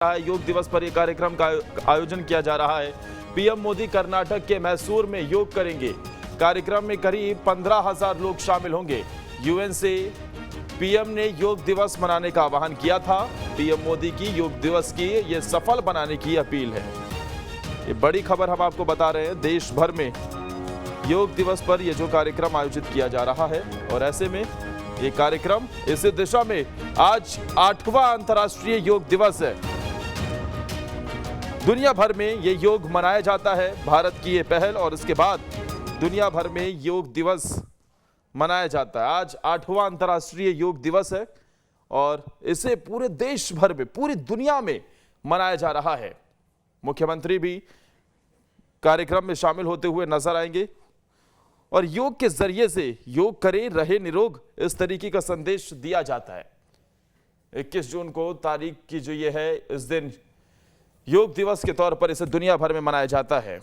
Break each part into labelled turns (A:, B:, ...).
A: योग दिवस पर यह कार्यक्रम का आयोजन किया जा रहा है। पीएम मोदी कर्नाटक के मैसूर में योग करेंगे। कार्यक्रम में करीब 15,000 लोग शामिल होंगे। यूएन से पीएम ने योग दिवस मनाने का आह्वान किया था। पीएम मोदी की योग दिवस की ये सफल बनाने की अपील है। ये बड़ी खबर हम आपको बता रहे हैं। देश भर में योग दिवस पर यह जो कार्यक्रम आयोजित किया जा रहा है और ऐसे में ये कार्यक्रम इस दिशा में आज 8वां अंतर्राष्ट्रीय योग दिवस है। दुनिया भर में ये योग मनाया जाता है। भारत की ये पहल और इसके बाद दुनिया भर में योग दिवस मनाया जाता है। आज 8वां अंतर्राष्ट्रीय योग दिवस है और इसे पूरे देश भर में, पूरी दुनिया में मनाया जा रहा है। मुख्यमंत्री भी कार्यक्रम में शामिल होते हुए नजर आएंगे और योग के जरिए से योग करें, रहे निरोग, इस तरीके का संदेश दिया जाता है। 21 जून को तारीख की जो ये है, इस दिन योग दिवस के तौर पर इसे दुनिया भर में मनाया जाता है।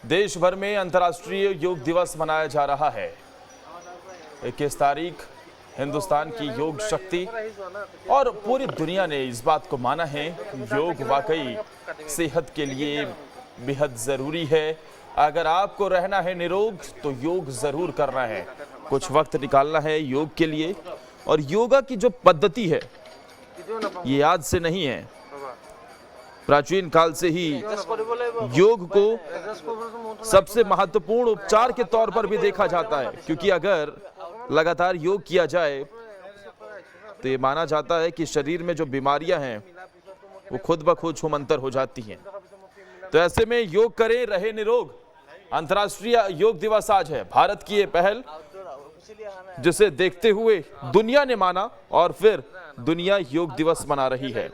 A: देश भर में अंतर्राष्ट्रीय योग दिवस मनाया जा रहा है। 21 तारीख हिंदुस्तान की योग शक्ति और पूरी दुनिया ने इस बात को माना है कि योग वाकई सेहत के लिए बेहद जरूरी है। अगर आपको रहना है निरोग तो योग जरूर करना है। कुछ वक्त निकालना है योग के लिए। और योगा की जो पद्धति है ये आज से नहीं है। प्राचीन काल से ही योग को सबसे महत्वपूर्ण उपचार के तौर पर भी देखा जाता है, क्योंकि अगर लगातार योग किया जाए तो ये माना जाता है कि शरीर में जो बीमारियां हैं वो खुद ब खुद छूमंतर हो जाती हैं। तो ऐसे में योग करें, रहे निरोग। अंतर्राष्ट्रीय योग दिवस आज है। भारत की ये पहल जिसे देखते हुए दुनिया ने माना और फिर दुनिया योग दिवस मना रही है।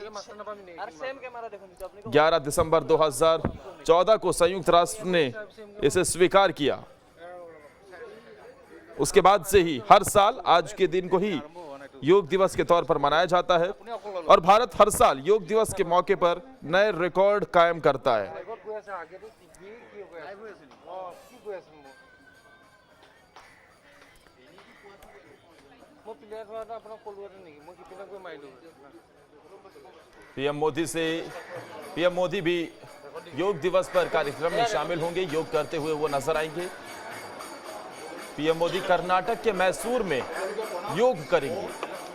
A: 11 दिसंबर 2014 को संयुक्त राष्ट्र ने इसे स्वीकार किया। उसके बाद से ही हर साल आज के दिन को ही योग दिवस के तौर पर मनाया जाता है और भारत हर साल योग दिवस के मौके पर नए रिकॉर्ड कायम करता है। पीएम मोदी भी योग दिवस पर कार्यक्रम में शामिल होंगे। योग करते हुए वो नजर आएंगे। पीएम मोदी कर्नाटक के मैसूर में योग करेंगे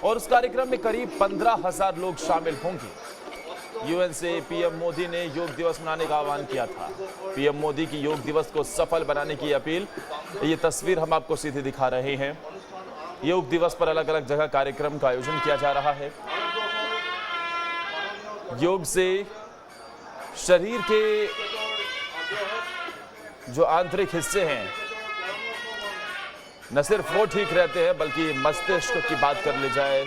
A: और उस कार्यक्रम में करीब 15,000 लोग शामिल होंगे। यूएन से पीएम मोदी ने योग दिवस मनाने का आह्वान किया था। पीएम मोदी की योग दिवस को सफल बनाने की अपील, ये तस्वीर हम आपको सीधे दिखा रहे हैं। योग दिवस पर अलग अलग जगह कार्यक्रम का आयोजन किया जा रहा है। योग से शरीर के जो आंतरिक हिस्से हैं न सिर्फ वो ठीक रहते हैं, बल्कि मस्तिष्क की बात कर ले जाए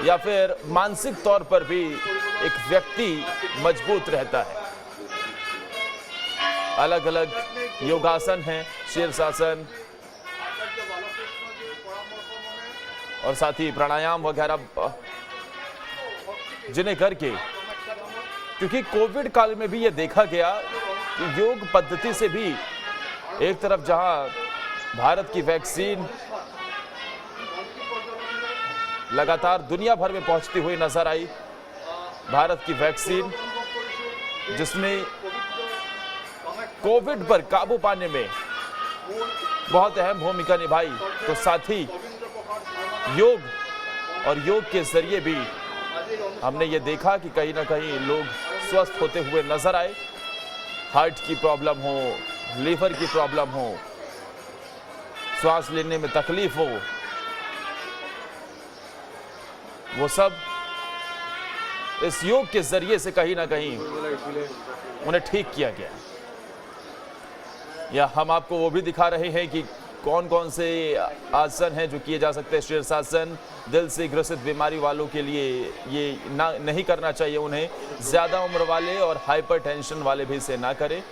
A: या फिर मानसिक तौर पर भी एक व्यक्ति मजबूत रहता है। अलग अलग योगासन हैं, शीर्षासन और साथ ही प्राणायाम वगैरह, जिन्हें करके, क्योंकि कोविड काल में भी यह देखा गया कि योग पद्धति से भी एक तरफ जहां भारत की वैक्सीन लगातार दुनिया भर में पहुंचती हुई नजर आई, भारत की वैक्सीन जिसने कोविड पर काबू पाने में बहुत अहम भूमिका निभाई, तो साथ ही योग और योग के जरिए भी हमने ये देखा कि कहीं ना कहीं लोग स्वस्थ होते हुए नजर आए। हार्ट की प्रॉब्लम हो, लीवर की प्रॉब्लम हो, सांस लेने में तकलीफ हो, वो सब इस योग के जरिए से कहीं ना कहीं उन्हें ठीक किया गया। या हम आपको वो भी दिखा रहे हैं कि कौन कौन से आसन हैं जो किए जा सकते हैं। शीर्षासन दिल से ग्रसित बीमारी वालों के लिए ये नहीं करना चाहिए उन्हें। ज़्यादा उम्र वाले और हाइपरटेंशन वाले भी इसे ना करें।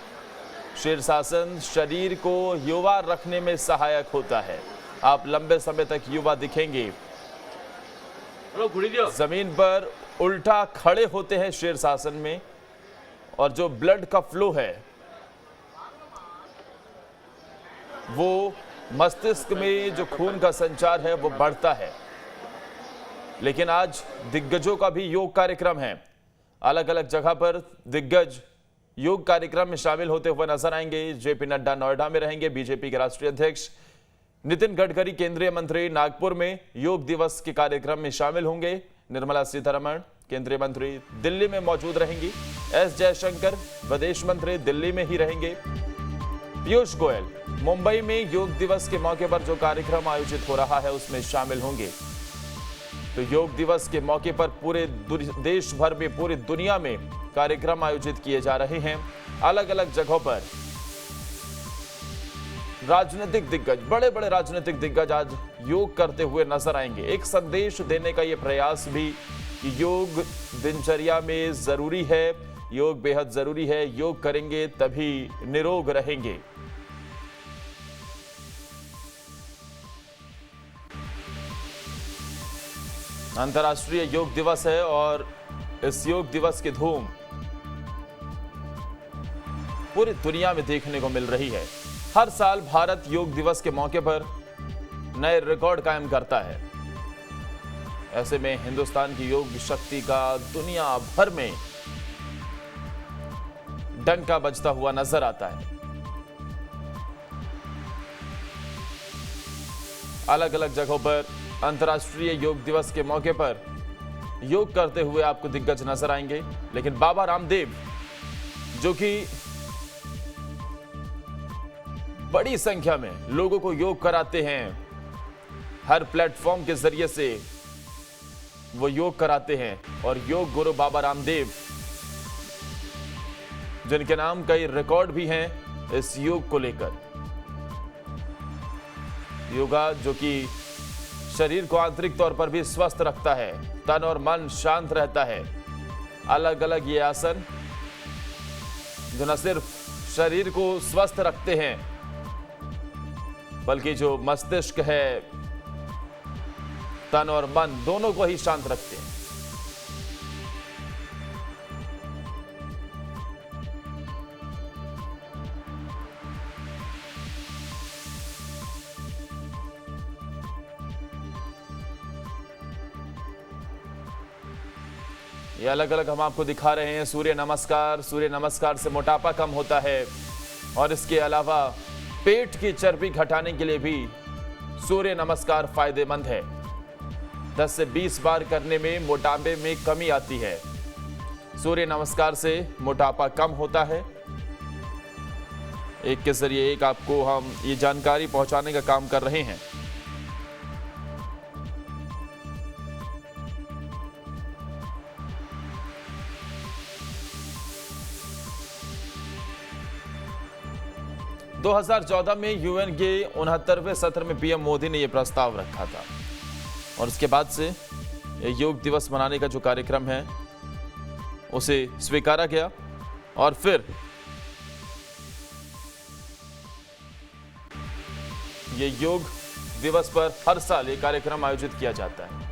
A: शीर्षासन शरीर को युवा रखने में सहायक होता है। आप लंबे समय तक युवा दिखेंगे। जमीन पर उल्टा खड़े होते हैं शीर्षासन में, और जो ब्लड का फ्लो है वो मस्तिष्क में जो खून का संचार है वो बढ़ता है। लेकिन आज दिग्गजों का भी योग कार्यक्रम है। अलग अलग जगह पर दिग्गज योग कार्यक्रम में शामिल होते हुए नजर आएंगे। जेपी नड्डा नोएडा में रहेंगे, बीजेपी के राष्ट्रीय अध्यक्ष नितिन गडकरी केंद्रीय मंत्री नागपुर में योग दिवस के कार्यक्रम में शामिल होंगे। निर्मला सीतारमण केंद्रीय मंत्री दिल्ली में मौजूद रहेंगी। एस जयशंकर विदेश मंत्री दिल्ली में ही रहेंगे। पीयूष गोयल मुंबई में योग दिवस के मौके पर जो कार्यक्रम आयोजित हो रहा है उसमें शामिल होंगे। तो योग दिवस के मौके पर पूरे देश भर में, पूरी दुनिया में कार्यक्रम आयोजित किए जा रहे हैं। अलग अलग जगहों पर राजनीतिक दिग्गज, बड़े बड़े राजनीतिक दिग्गज आज योग करते हुए नजर आएंगे। एक संदेश देने का यह प्रयास भी कि योग दिनचर्या में जरूरी है, योग बेहद जरूरी है, योग करेंगे तभी निरोग रहेंगे। अंतर्राष्ट्रीय योग दिवस है और इस योग दिवस की धूम पूरी दुनिया में देखने को मिल रही है। हर साल भारत योग दिवस के मौके पर नए रिकॉर्ड कायम करता है। ऐसे में हिंदुस्तान की योग शक्ति का दुनिया भर में डंका बजता हुआ नजर आता है। अलग अलग जगहों पर अंतर्राष्ट्रीय योग दिवस के मौके पर योग करते हुए आपको दिग्गज नजर आएंगे। लेकिन बाबा रामदेव जो कि बड़ी संख्या में लोगों को योग कराते हैं, हर प्लेटफॉर्म के जरिए से वो योग कराते हैं, और योग गुरु बाबा रामदेव जिनके नाम कई रिकॉर्ड भी हैं इस योग को लेकर। योगा जो कि शरीर को आंतरिक तौर पर भी स्वस्थ रखता है, तन और मन शांत रहता है। अलग अलग ये आसन जो न सिर्फ शरीर को स्वस्थ रखते हैं बल्कि जो मस्तिष्क है, तन और मन दोनों को ही शांत रखते हैं। ये अलग अलग हम आपको दिखा रहे हैं सूर्य नमस्कार। सूर्य नमस्कार से मोटापा कम होता है, और इसके अलावा पेट की चर्बी घटाने के लिए भी सूर्य नमस्कार फायदेमंद है। 10 से 20 बार करने में मोटापे में कमी आती है। सूर्य नमस्कार से मोटापा कम होता है। एक के जरिए एक आपको हम ये जानकारी पहुंचाने का काम कर रहे हैं। दो 2014 में यूएन के 69वें सत्र में पीएम मोदी ने यह प्रस्ताव रखा था, और उसके बाद से योग दिवस मनाने का जो कार्यक्रम है उसे स्वीकारा गया, और फिर ये योग दिवस पर हर साल ये कार्यक्रम आयोजित किया जाता है।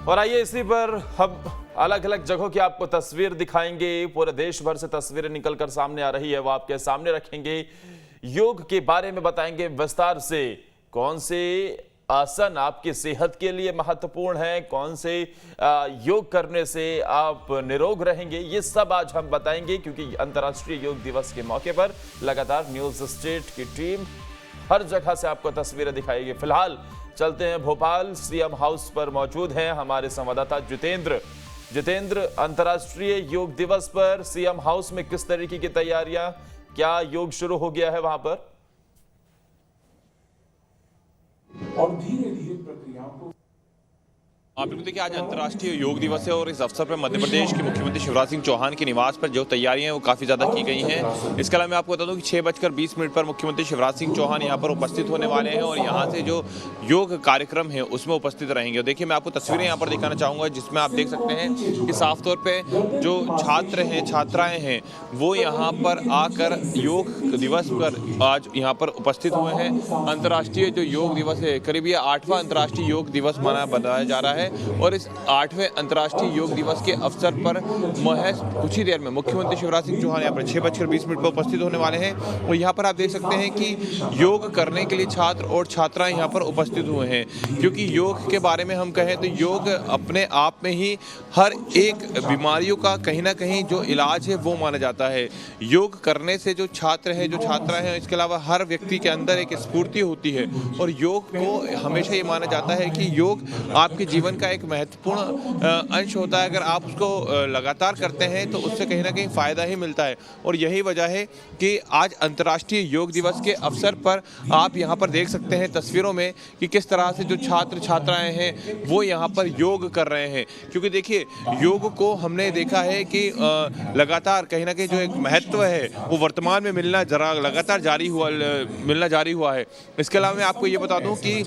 A: और आइए इसी पर हम अलग अलग जगहों की आपको तस्वीर दिखाएंगे। पूरे देश भर से तस्वीरें निकलकर सामने आ रही है, वो आपके सामने रखेंगे। योग के बारे में बताएंगे विस्तार से, कौन से आसन आपकी सेहत के लिए महत्वपूर्ण है, कौन से योग करने से आप निरोग रहेंगे, ये सब आज हम बताएंगे। क्योंकि अंतर्राष्ट्रीय योग दिवस के मौके पर लगातार न्यूज स्टेट की टीम हर जगह से आपको तस्वीरें दिखाएगी। फिलहाल चलते हैं भोपाल, सीएम हाउस पर मौजूद हैं हमारे संवाददाता जितेंद्र। अंतर्राष्ट्रीय योग दिवस पर सीएम हाउस में किस तरीके की तैयारियां, क्या योग शुरू हो गया है वहां पर?
B: और धीरे धीरे प्रक्रियाओं को हाँ बिल्कुल, देखिए आज अंतर्राष्ट्रीय योग दिवस है और इस अवसर पर मध्य प्रदेश के मुख्यमंत्री शिवराज सिंह चौहान के निवास पर जो तैयारियां हैं वो काफ़ी ज़्यादा की गई हैं। इसके अलावा मैं आपको बता दूं कि 6:20 पर मुख्यमंत्री शिवराज सिंह चौहान यहां पर उपस्थित होने वाले हैं और यहां से जो योग कार्यक्रम है उसमें उपस्थित रहेंगे। देखिए मैं आपको तस्वीरें यहाँ पर दिखाना चाहूँगा जिसमें आप देख सकते हैं कि साफ तौर पर जो छात्र हैं छात्राएँ हैं वो यहाँ पर आकर योग दिवस पर आज यहाँ पर उपस्थित हुए हैं। अंतर्राष्ट्रीय जो योग दिवस है करीब ये 8वां अंतर्राष्ट्रीय योग दिवस मनाया जा रहा है और इस 8वें अंतर्राष्ट्रीय योग दिवस के अवसर पर महज कुछ ही देर में मुख्यमंत्री शिवराज सिंह चौहान यहाँ पर 6:20 पर उपस्थित होने वाले हैं और यहाँ पर आप देख सकते हैं कि योग करने के लिए छात्र और छात्राएं यहाँ पर उपस्थित हुए हैं। क्योंकि योग के बारे में हम कहें तो योग अपने आप में ही हर एक बीमारियों का कहीं ना कहीं जो इलाज है वो माना जाता है। योग करने से जो छात्र हैं जो छात्राएं हैं इसके अलावा हर व्यक्ति के अंदर एक स्फूर्ति होती है और योग को हमेशा ये माना जाता है कि योग आपके जीवन का एक महत्वपूर्ण अंश होता है। अगर आप उसको लगातार करते हैं तो उससे कहीं ना कहीं फ़ायदा ही मिलता है और यही वजह है कि आज अंतर्राष्ट्रीय योग दिवस के अवसर पर आप यहाँ पर देख सकते हैं तस्वीरों में कि किस तरह से जो छात्र छात्राएं हैं वो यहाँ पर योग कर रहे हैं। क्योंकि देखिए योग को हमने देखा है कि लगातार कहीं ना कहीं जो एक महत्व है वो वर्तमान में लगातार मिलना जारी हुआ है। इसके अलावा मैं आपको ये बता दूँ कि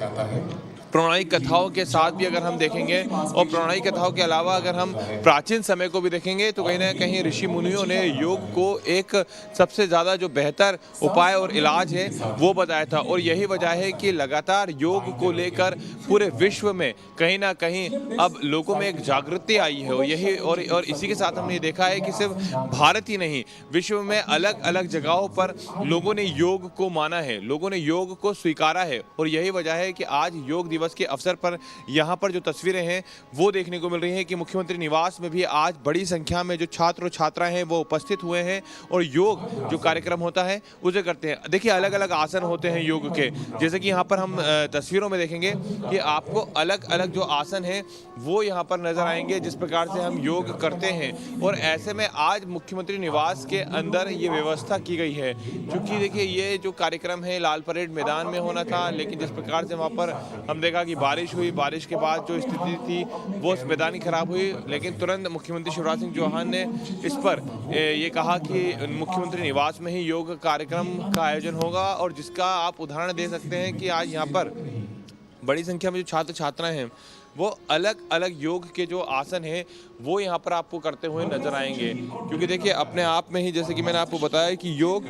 B: पौराणिक कथाओं के साथ भी अगर हम देखेंगे और पौराणिक कथाओं के अलावा अगर हम प्राचीन समय को भी देखेंगे तो कहीं ना कहीं ऋषि मुनियों ने योग को एक सबसे ज़्यादा जो बेहतर उपाय और इलाज है वो बताया था और यही वजह है कि लगातार योग को लेकर पूरे विश्व में कहीं ना कहीं अब लोगों में एक जागृति आई है और यही और इसी के साथ हमने देखा है कि सिर्फ भारत ही नहीं विश्व में अलग अलग जगहों पर लोगों ने योग को माना है, लोगों ने योग को स्वीकारा है और यही वजह है कि आज योग दिवस के अवसर पर यहाँ पर जो तस्वीरें हैं वो देखने को मिल रही हैं कि मुख्यमंत्री निवास में भी आज बड़ी संख्या में जो छात्र और छात्राएं हैं वो उपस्थित हुए हैं और योग जो कार्यक्रम होता है उसे करते हैं। देखिए अलग अलग आसन होते हैं योग के, जैसे कि यहाँ पर हम तस्वीरों में देखेंगे कि आपको अलग अलग जो आसन है वो यहाँ पर नजर आएंगे जिस प्रकार से हम योग करते हैं और ऐसे में आज मुख्यमंत्री निवास के अंदर ये व्यवस्था की गई है। क्योंकि देखिए ये जो कार्यक्रम है लाल परेड मैदान में होना था लेकिन जिस प्रकार से वहाँ पर हम देखा कि बारिश हुई, बारिश के बाद जो स्थिति थी वो मैदानी खराब हुई लेकिन तुरंत मुख्यमंत्री शिवराज सिंह चौहान ने इस पर ये कहा कि मुख्यमंत्री निवास में ही योग कार्यक्रम का आयोजन होगा और जिसका आप उदाहरण दे सकते हैं कि आज यहाँ पर बड़ी संख्या में जो छात्र छात्राएं हैं वो अलग अलग योग के जो आसन हैं वो यहाँ पर आपको करते हुए नजर आएंगे। क्योंकि देखिए अपने आप में ही जैसे कि मैंने आपको बताया कि योग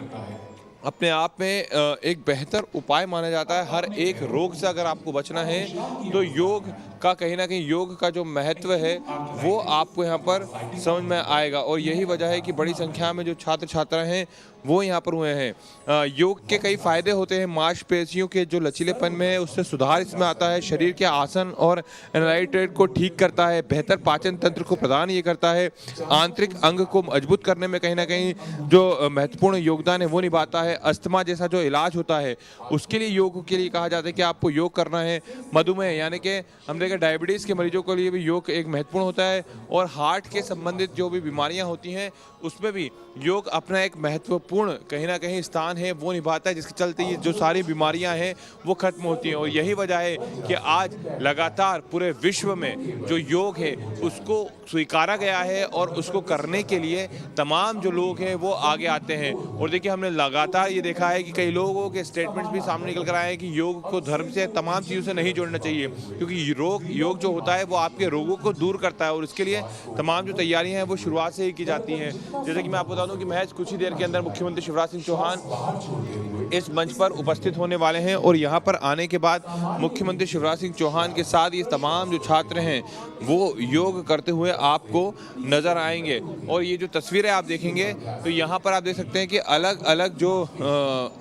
B: अपने आप में एक बेहतर उपाय माना जाता है। हर एक रोग से अगर आपको बचना है तो योग का कहीं ना कहीं योग का जो महत्व है वो आपको यहाँ पर समझ में आएगा और यही वजह है कि बड़ी संख्या में जो छात्र छात्रा हैं वो यहाँ पर हुए हैं। योग के कई फायदे होते हैं, मांसपेशियों के जो लचीलेपन में है उससे सुधार इसमें आता है, शरीर के आसन और एनालाइटेट को ठीक करता है, बेहतर पाचन तंत्र को प्रदान ये करता है, आंतरिक अंग को मजबूत करने में कहीं ना कहीं जो महत्वपूर्ण योगदान है वो निभाता है। अस्थमा जैसा जो इलाज होता है उसके लिए योग के लिए कहा जाता है कि आपको योग करना है। मधुमेह यानी कि हम देखें डायबिटीज़ के मरीजों के लिए भी योग एक महत्वपूर्ण होता है और हार्ट के संबंधित जो भी बीमारियां होती हैं उसमें भी योग अपना एक महत्वपूर्ण कहीं ना कहीं स्थान है वो निभाता है, जिसके चलते ये जो सारी बीमारियां हैं वो खत्म होती हैं। और यही वजह है कि आज लगातार पूरे विश्व में जो योग है उसको स्वीकारा गया है और उसको करने के लिए तमाम जो लोग हैं वो आगे आते हैं। और देखिए हमने लगातार ये देखा है कि कई लोगों के स्टेटमेंट्स भी सामने निकल कर आए हैं कि योग को धर्म से तमाम चीज़ों से नहीं जोड़ना चाहिए क्योंकि योग जो होता है वो आपके रोगों को दूर करता है और इसके लिए तमाम जो तैयारियां हैं वो शुरुआत से ही की जाती हैं। जैसे कि मैं आपको बता दूं कि महज कुछ ही देर के अंदर मुख्यमंत्री शिवराज सिंह चौहान इस मंच पर उपस्थित होने वाले हैं और यहाँ पर आने के बाद मुख्यमंत्री शिवराज सिंह चौहान के साथ ये तमाम जो छात्र हैं वो योग करते हुए आपको नज़र आएंगे। और ये जो तस्वीरें आप देखेंगे तो यहाँ पर आप देख सकते हैं कि अलग अलग जो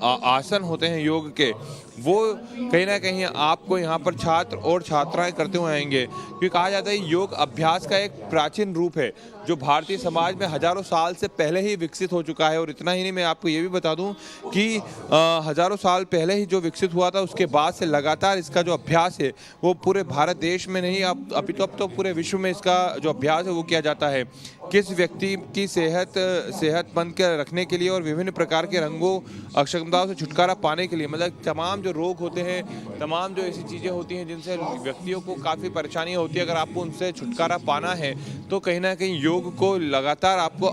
B: आसन होते हैं योग के वो कहीं ना कहीं आपको यहाँ पर छात्र और छात्राएं करते हुए आएंगे। क्योंकि कहा जाता है योग अभ्यास का एक प्राचीन रूप है जो भारतीय समाज में हजारों साल से पहले ही विकसित हो चुका है। और इतना ही नहीं, मैं आपको ये भी बता दूं कि हजारों साल पहले ही जो विकसित हुआ था उसके बाद से लगातार इसका जो अभ्यास है वो पूरे भारत देश में नहीं अब तो पूरे विश्व में इसका जो अभ्यास है वो किया जाता है। किस व्यक्ति की सेहतमंद के रखने के लिए और विभिन्न प्रकार के रंगों अक्षमताओं से छुटकारा पाने के लिए, मतलब तमाम जो रोग होते हैं, तमाम जो ऐसी चीज़ें होती हैं जिनसे व्यक्तियों को काफ़ी परेशानी होती है, अगर आपको उनसे छुटकारा पाना है तो कहीं ना कहीं योग को लगातार आपको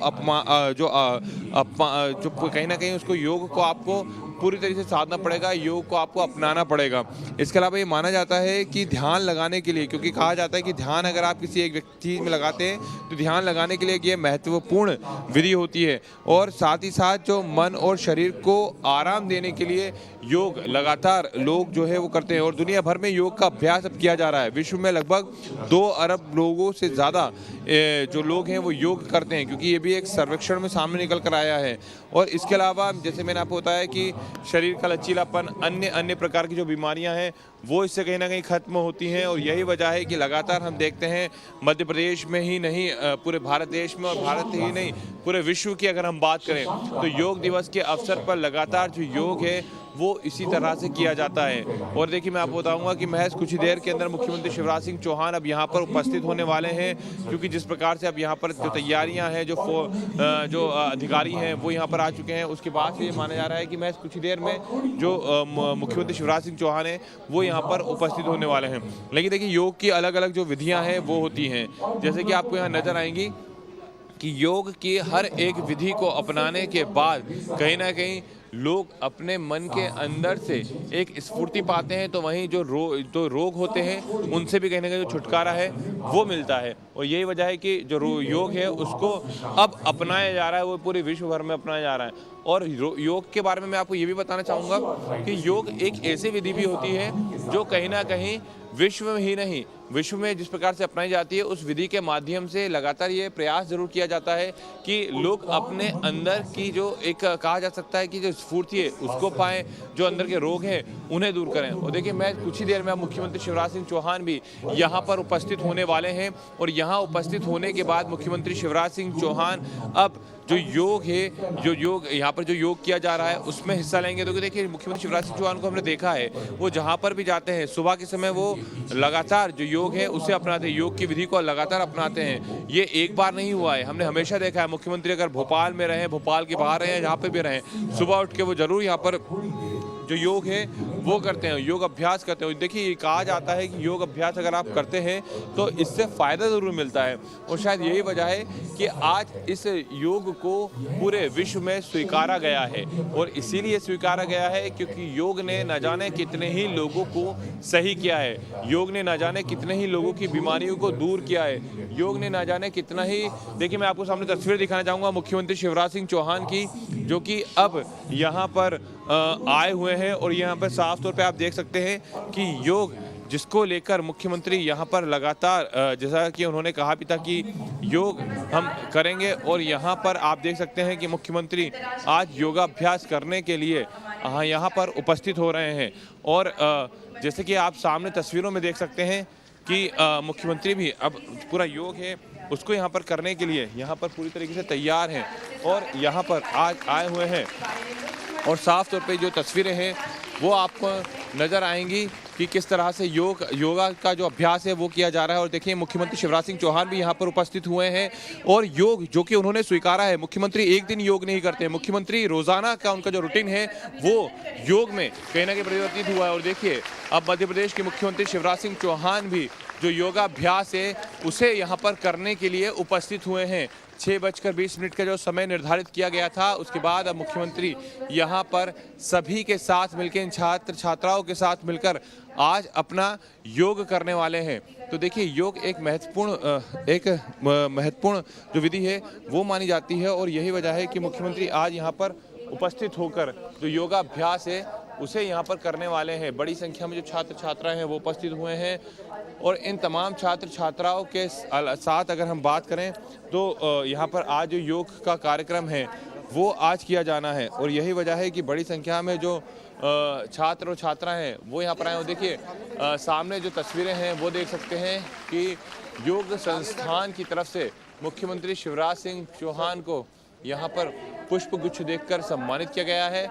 B: कहीं ना कहीं उसको योग को आपको पूरी तरीके से साधना पड़ेगा, योग को आपको अपनाना पड़ेगा। इसके अलावा ये माना जाता है कि ध्यान लगाने के लिए, क्योंकि कहा जाता है कि ध्यान अगर आप किसी एक चीज़ में लगाते हैं तो ध्यान लगाने के लिए ये महत्वपूर्ण विधि होती है, और साथ ही साथ जो मन और शरीर को आराम देने के लिए योग लगातार लोग जो है वो करते हैं, और दुनिया भर में योग का अभ्यास अब किया जा रहा है। विश्व में लगभग 2 अरब लोगों से ज़्यादा जो लोग हैं वो योग करते हैं, क्योंकि ये भी एक सर्वेक्षण में सामने निकल कर आया है। और इसके अलावा जैसे मैंने आपको बताया कि शरीर का लचीलापन, अन्य प्रकार की जो बीमारियां हैं वो इससे कहीं ना कहीं खत्म होती हैं, और यही वजह है कि लगातार हम देखते हैं मध्य प्रदेश में ही नहीं, पूरे भारत देश में, और भारत ही नहीं पूरे विश्व की अगर हम बात करें तो योग दिवस के अवसर पर लगातार जो योग है वो इसी तरह से किया जाता है। और देखिए, मैं आपको बताऊंगा कि महज कुछ ही देर के अंदर मुख्यमंत्री शिवराज सिंह चौहान अब यहाँ पर उपस्थित होने वाले हैं, क्योंकि जिस प्रकार से अब यहाँ पर जो तैयारियां हैं, जो अधिकारी हैं वो यहाँ पर आ चुके हैं, उसके बाद से ये माना जा रहा है कि महज कुछ ही देर में जो मुख्यमंत्री शिवराज सिंह चौहान हैं वो यहाँ पर उपस्थित होने वाले हैं। लेकिन देखिए, योग की अलग अलग जो विधियाँ हैं वो होती हैं, जैसे कि आपको यहाँ नजर आएंगी कि योग की हर एक विधि को अपनाने के बाद कहीं ना कहीं लोग अपने मन के अंदर से एक स्फूर्ति पाते हैं, तो वहीं जो रोग होते हैं उनसे भी कहीं ना कहीं जो छुटकारा है वो मिलता है। और यही वजह है कि जो योग है उसको अब अपनाया जा रहा है, वो पूरे विश्व भर में अपनाया जा रहा है। और योग के बारे में मैं आपको ये भी बताना चाहूँगा कि योग एक ऐसी विधि भी होती है जो कहीं ना कहीं विश्व में ही नहीं, विश्व में जिस प्रकार से अपनाई जाती है उस विधि के माध्यम से लगातार ये प्रयास जरूर किया जाता है कि लोग अपने अंदर की जो एक कहा जा सकता है कि जो स्फूर्ति है उसको पाएं, जो अंदर के रोग हैं उन्हें दूर करें। और देखिए, मैं कुछ ही देर में मुख्यमंत्री शिवराज सिंह चौहान भी यहाँ पर उपस्थित होने वाले हैं, और यहाँ उपस्थित होने के बाद मुख्यमंत्री शिवराज सिंह चौहान अब जो योग है, जो योग यहाँ पर जो योग किया जा रहा है उसमें हिस्सा लेंगे। तो देखिए, मुख्यमंत्री शिवराज सिंह चौहान को हमने देखा है वो जहाँ पर भी जाते हैं सुबह के समय वो लगातार जो योग है उसे अपनाते हैं, योग की विधि को लगातार अपनाते हैं। ये एक बार नहीं हुआ है, हमने हमेशा देखा है मुख्यमंत्री अगर भोपाल में रहे, भोपाल के बाहर रहे, जहाँ पे भी रहे, सुबह उठ के वो जरूर यहाँ पर जो योग है वो करते हैं, योग अभ्यास करते हैं। देखिए, कहा जाता है कि योग अभ्यास अगर आप करते हैं तो इससे फ़ायदा ज़रूर मिलता है, और शायद यही वजह है कि आज इस योग को पूरे विश्व में स्वीकारा गया है। और इसीलिए स्वीकारा गया है क्योंकि योग ने न जाने कितने ही लोगों को सही किया है, योग ने न जाने कितने ही लोगों की बीमारियों को दूर किया है, योग ने न जाने कितना ही। देखिए, मैं आपको सामने तस्वीर दिखाना चाहूँगा मुख्यमंत्री शिवराज सिंह चौहान की, जो कि अब यहाँ पर आए हुए हैं, और यहाँ पर साफ तौर पे आप देख सकते हैं कि योग जिसको लेकर मुख्यमंत्री यहाँ पर लगातार जैसा कि उन्होंने कहा भी था कि योग हम करेंगे, और यहाँ पर आप देख सकते हैं कि मुख्यमंत्री आज योगाभ्यास करने के लिए यहाँ पर उपस्थित हो रहे हैं। और जैसे कि आप सामने तस्वीरों में देख सकते हैं कि मुख्यमंत्री भी अब पूरा योग है उसको यहाँ पर करने के लिए यहाँ पर पूरी तरीके से तैयार हैं, और यहाँ पर आज आए हुए हैं। और साफ तौर पे जो तस्वीरें हैं वो आपको नज़र आएंगी कि किस तरह से योगा का जो अभ्यास है वो किया जा रहा है। और देखिए, मुख्यमंत्री शिवराज सिंह चौहान भी यहाँ पर उपस्थित हुए हैं, और योग जो कि उन्होंने स्वीकारा है, मुख्यमंत्री एक दिन योग नहीं करते हैं, मुख्यमंत्री रोजाना का उनका जो रूटीन है वो योग में कहीं ना कहीं परिवर्तित हुआ है। और देखिए, अब मध्य प्रदेश के मुख्यमंत्री शिवराज सिंह चौहान भी जो योगाभ्यास है उसे यहाँ पर करने के लिए उपस्थित हुए हैं। 6:20 का जो समय निर्धारित किया गया था, उसके बाद अब मुख्यमंत्री यहाँ पर सभी के साथ मिलकर, इन छात्र छात्राओं के साथ मिलकर आज अपना योग करने वाले हैं। तो देखिए, योग एक महत्वपूर्ण जो विधि है वो मानी जाती है, और यही वजह है कि मुख्यमंत्री आज यहाँ पर उपस्थित होकर जो योगाभ्यास है उसे यहाँ पर करने वाले हैं। बड़ी संख्या में जो छात्र छात्राएं हैं वो उपस्थित हुए हैं, और इन तमाम छात्र छात्राओं के साथ अगर हम बात करें तो यहाँ पर आज जो योग का कार्यक्रम है वो आज किया जाना है। और यही वजह है कि बड़ी संख्या में जो छात्र और छात्राएं हैं वो यहाँ पर आए। देखिए, सामने जो तस्वीरें हैं वो देख सकते हैं कि योग संस्थान की तरफ से मुख्यमंत्री शिवराज सिंह चौहान को यहाँ पर पुष्प गुच्छ देकर सम्मानित किया गया है।